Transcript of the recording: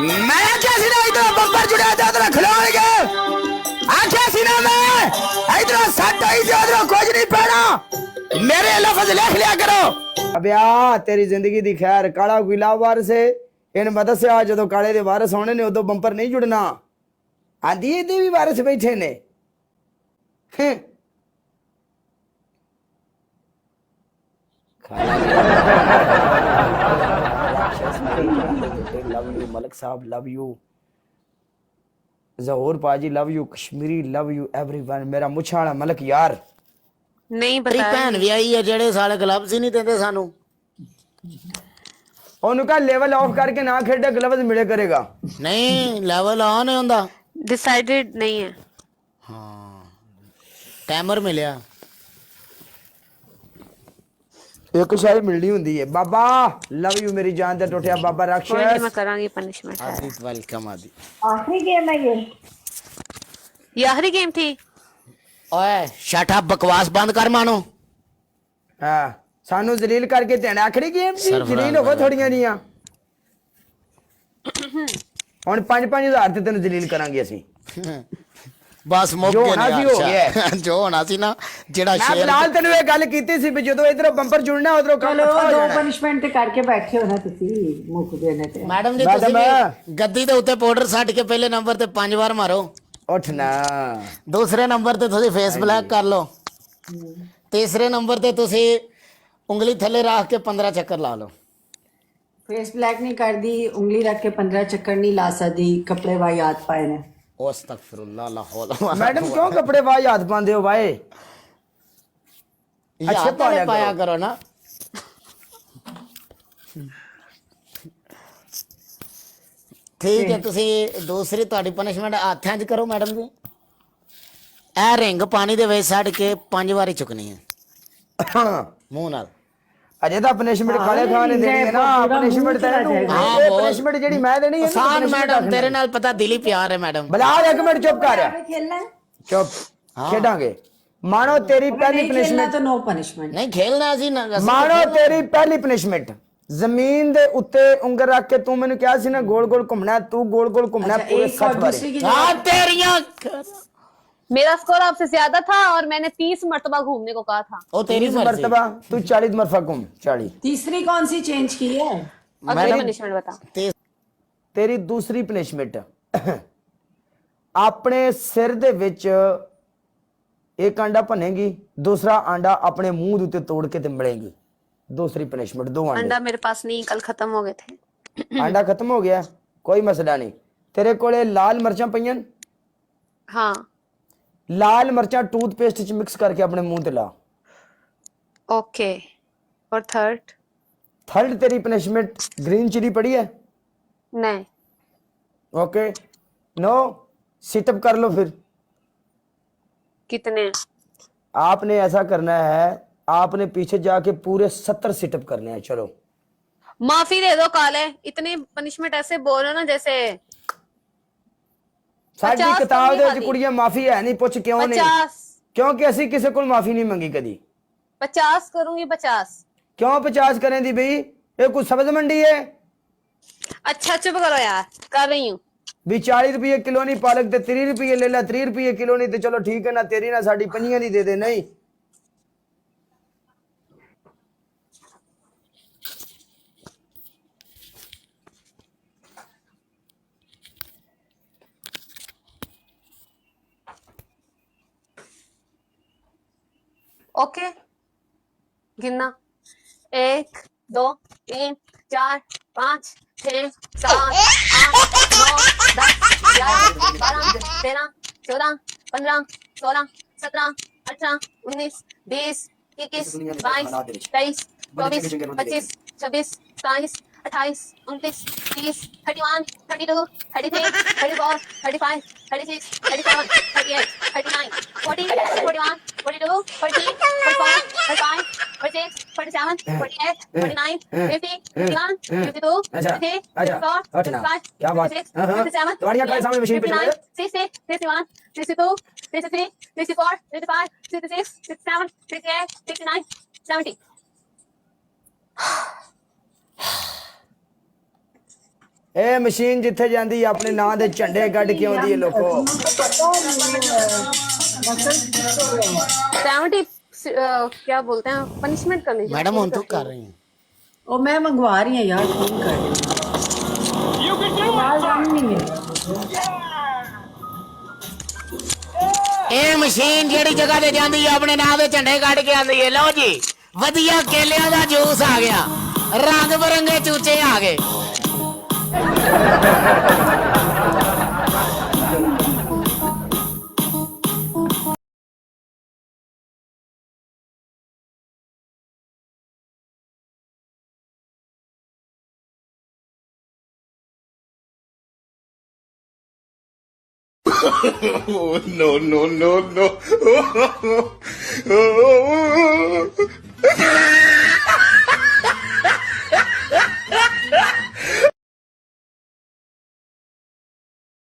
मैं क्या सी ना इधर बम्पर जुड़ा था उधर खिलौने आख्या सी ना मैं इधर सट आई थी उधर कुछ नहीं पैना मेरे लफ्ज लिख लिया करो। अबे तेरी जिंदगी दी खैर काला कोई लावार से इन मदद से आज जो काले दे वारस होने ने उदो बंपर नहीं जुड़ना आंधी दे भी वारस बैठे ने लव यू मलिक साहब लव यू जहूर पाजी love you Kashmiri love you everyone मेरा मुछा वाला मलिक यार नहीं पता ਭੈਣ ਵੀ ਆਈ ਹੈ ਜਿਹੜੇ ਸਾਲੇ ਗਲਵਜ਼ ਹੀ ਨਹੀਂ ਦਿੰਦੇ ਸਾਨੂੰ ਉਹਨੂੰ ਕਹ ਲੈਵਲ ਆਫ ਕਰਕੇ ਨਾ ਖੇਡੇ ਗਲਵਜ਼ ਮਿਲੇ ਕਰੇਗਾ ਨਹੀਂ ਲੈਵਲ ਆਨ ਹੁੰਦਾ डिसाइडेड नहीं है। ਹਾਂ ਟਾਈਮਰ ਮਿਲਿਆ एक शाही मिलनी हुंदी है बाबा लव यू मेरी जान दे टुटिया बाबा कोई नहीं, मैं राक्षस करांगी पनिशमेंट। ਆਦੀ ਵੈਲਕਮ ਆਦੀ आखिरी गेम है ये। ये आखिरी गेम थी। ਓਏ ਸ਼ਟ ਅਪ ਬਕਵਾਸ ਬੰਦ ਕਰ ਮਾਨੋ हां सानू जलील करके देना आखिरी गेम सी सरफराज जलील हो थोड़ियां नीਆਂ ਹੁਣ 5-5000 ਤੇ ਤੈਨੂੰ ਜਲੀਲ ਕਰਾਂਗੇ ਅਸੀਂ ਬਸ ਮੁੱਕ ਜੋ ਗਿਆ ਹੋਣਾ ਸੀ ਹੋ ਗਿਆ। ਜੋ ਹੋਣਾ ਸੀ ਨਾ ਜਿਹੜਾ ਮੈਂ ਸ਼ੇਰ ਫਿਲਹਾਲ ਤੈਨੂੰ ਇਹ ਗੱਲ ਕੀਤੀ ਸੀ ਵੀ ਜਦੋਂ ਇਧਰੋਂ ਬੰਪਰ ਜੁੜਨਾ ਉਧਰੋਂ ਕੰਮ चलो ਅੱਛਾ ਹੋ दो ਜਾਣਾ पनिशमेंट ते करके बैठे हो ना तुसी मुक देने ते। ਮੈਡਮ ਜੀ ਮੈਡਮ। ਤੁਸੀਂ ਗੱਦੀ ਦੇ ਉੱਤੇ ਪਾਊਡਰ ਸੱਟ ਕੇ ਪਹਿਲੇ ਨੰਬਰ ਤੇ 5 ਵਾਰ ਮਾਰੋ ਉੱਠ ਨਾ ਦੂਸਰੇ ਨੰਬਰ ਤੇ ਤੁਸੀਂ ਫੇਸ ਬਲੈਕ ਕਰ ਲਓ ਤੀਸਰੇ ਨੰਬਰ ਤੇ ਤੁਸੀਂ ਉਂਗਲੀ ਥੱਲੇ ਰੱਖ ਕੇ 15 ਚੱਕਰ ਲਾ ਲਓ फेस ब्लैक नहीं कर दी, उंगली रख के 15 चक्कर नहीं ला सकती, कपड़े वाई हाथ पाए ने। अस्तगफिरुल्लाह ला हौला वला मैडम क्यों कपड़े वाह याद पाते हो भाई अच्छे अच्छे पाया पाया करो। करो ना ठीक है ਤੁਸੀਂ ਦੂਸਰੀ ਤੁਹਾਡੀ ਪਨਿਸ਼ਮੈਂਟ ਹੱਥਾਂ 'ਚ ਕਰੋ ਮੈਡਮ ਜੀ ਇਹ ਰਿੰਗ ਪਾਣੀ ਦੇ ਵਿੱਚ ਛੱਡ ਕੇ 5 ਵਾਰੀ ਚੁੱਕਣੀ ਹੈ ਮੂੰਹ ਨਾਲ ਅਜੇ ਤਾਂ ਪਨਿਸ਼ਮੈਂਟ ਕਾਲੇ ਖਾਨ ਨੇ ਦੇਣੀ ਹੈ ਨਾ ਪਨਿਸ਼ਮੈਂਟ ਤੈਨੂੰ ਹਾਂ, ਇਹ ਬਹੁਤ। ਪਨਿਸ਼ਮੈਂਟ ਜਿਹੜੀ ਮੈਂ ਦੇਣੀ ਹੈ ਆਸਾਨ ਮੈਡਮ ਤੇਰੇ ਨਾਲ ਪਤਾ ਦਿਲੀ ਪਿਆਰ ਹੈ ਮੈਡਮ ਬਲਾਲ ਇੱਕ ਮਿੰਟ ਚੁੱਪ ਕਰ अबे खेलना है? ਚੁੱਪ ਖੇਡਾਂਗੇ ਮਾਣੋ ਤੇਰੀ अगर ਪਹਿਲੀ नहीं खेलना ਪਨਿਸ਼ਮੈਂਟ तो नो पनिशमेंट। ਨਹੀਂ ਖੇਲਣਾ ਸੀ ਨਾ ਅਸੀਂ ਮਾਣੋ ਤੇਰੀ ਪਹਿਲੀ ਪਨਿਸ਼ਮੈਂਟ ਜ਼ਮੀਨ ਦੇ ਉੱਤੇ ਉਂਗਲ ਰੱਖ ਕੇ ਤੂੰ ਮੈਨੂੰ ਕਿਹਾ ਸੀ ਨਾ ਗੋਲ ਗੋਲ ਘੁੰਮਣਾ ਹੈ, ਤੂੰ ਗੋਲ ਗੋਲ ਘੁੰਮਣਾ ਹੈ अच्छा ਪੂਰੇ एक और 60 दूसरी ਵਾਰੀ की ਹਾਂ ਤੇਰੀਆਂ मेरा स्कोर आपसे ज्यादा था और मैंने 30 मर्तबा घूमने को कहा था। ਉਹ ਤੇਰੀ 30 ਮਰਜ਼ੀ ਮਰਤਬਾ ਤੂੰ 40 ਮਰਫਾ ਘੁੰਮ 40 तीसरी कौन सी चेंज की है? अगली पनिशमेंट बता। ਤੇ ਤੇਰੀ ਦੂਸਰੀ ਪਨਿਸ਼ਮੈਂਟ ਆਪਣੇ ਸਿਰ ਦੇ ਵਿੱਚ ਇੱਕ ਆਂਡਾ ਭੰਨੇਗੀ ਦੂਸਰਾ ਆਂਡਾ ਆਪਣੇ ਮੂੰਹ ਦੇ ਉੱਤੇ ਤੋੜ ਕੇ ਤੇ ਮਲੇਗੀ दूसरी पनिशमेंट दो आंडे अंडा मेरे पास नहीं, कल खत्म हो गए थे। आंडा खत्म हो गया कोई मसला नहीं तेरे कोले लाल मर्चां पईयां हाँ लाल मर्चां टूथपेस्ट च मिक्स करके अपने मुंह ते ला ओके। और थर्ड? थर्ड तेरी पनिशमेंट ग्रीन चिली पड़ी है नहीं। ओके नो सिटअप कर लो फिर कितने? आपने ऐसा करना है आपने पीछे जाके पूरे 70 सिटअप करने हैं चलो माफी दे दो काले, इतनी पनिशमेंट ऐसे बोल रहे हो ना जैसे साडी 50 किताब तो दे नहीं विच कुड़ियां माफी है नहीं पुछ क्यों नहीं 50 क्योंकि ਅਸੀਂ ਕਿਸੇ ਕੋਲ ਮਾਫੀ ਨਹੀਂ ਮੰਗੀ ਕਦੀ 50 करूंगी 50। क्यों 50 करें दी भाई ये कुछ सब्ज मंडी है अच्छा चुप करो यार, कर रही हूँ। भी 40 रुपये किलो नहीं पालक ते 30 रुपये ले ला 30 रुपये किलो नहीं ते चलो ठीक है ना तेरी ना साडी पंजियां दी दे नहीं ओके गिनना 1 2 3 4 5 6 7 8 9 10 11 12 13 14 15 16 17 18 19 20 21 22 23 24 25 26 27 28 29 30 31 32 33 34 35 36 37 38 39 40 41 42 43 44 45 46 47 48 49 50 51 52 53 54 55 क्या बात 56 57 तुम्हारी आंखें सामने मशीन पे 59 60 61 62 63 64 65 66 67 68 69 70 ਇਹ ਮਸ਼ੀਨ ਜਿੱਥੇ ਜਾਂਦੀ ਆਪਣੇ ਨਾਂ ਦੇ ਝੰਡੇ ਕੱਢ ਕੇ ਆਉਂਦੀ ਹੈ ਲੋਕੋ 70 क्या बोलते हैं पनिशमेंट करनी चाहिए। मैडम हम तो कर रहे हैं ओ मैं मंगवा रही हूँ यार, फोन कर रही हूँ। आवाज आनी नहीं है। ਇਹ ਮਸ਼ੀਨ ਜਿਹੜੀ ਜਗ੍ਹਾ ਤੇ ਜਾਂਦੀ ਹੈ ਆਪਣੇ ਨਾਂ ਦੇ ਝੰਡੇ ਕੱਢ ਕੇ ਆਉਂਦੀ ਹੈ। ਲਓ ਜੀ ਵਧੀਆ ਕੇਲਿਆਂ ਦਾ ਜੂਸ ਆ ਗਿਆ, ਰੰਗ ਬਰੰਗੇ ਚੂਚੇ ਆ ਗਏ। Oh, no, no, no, no.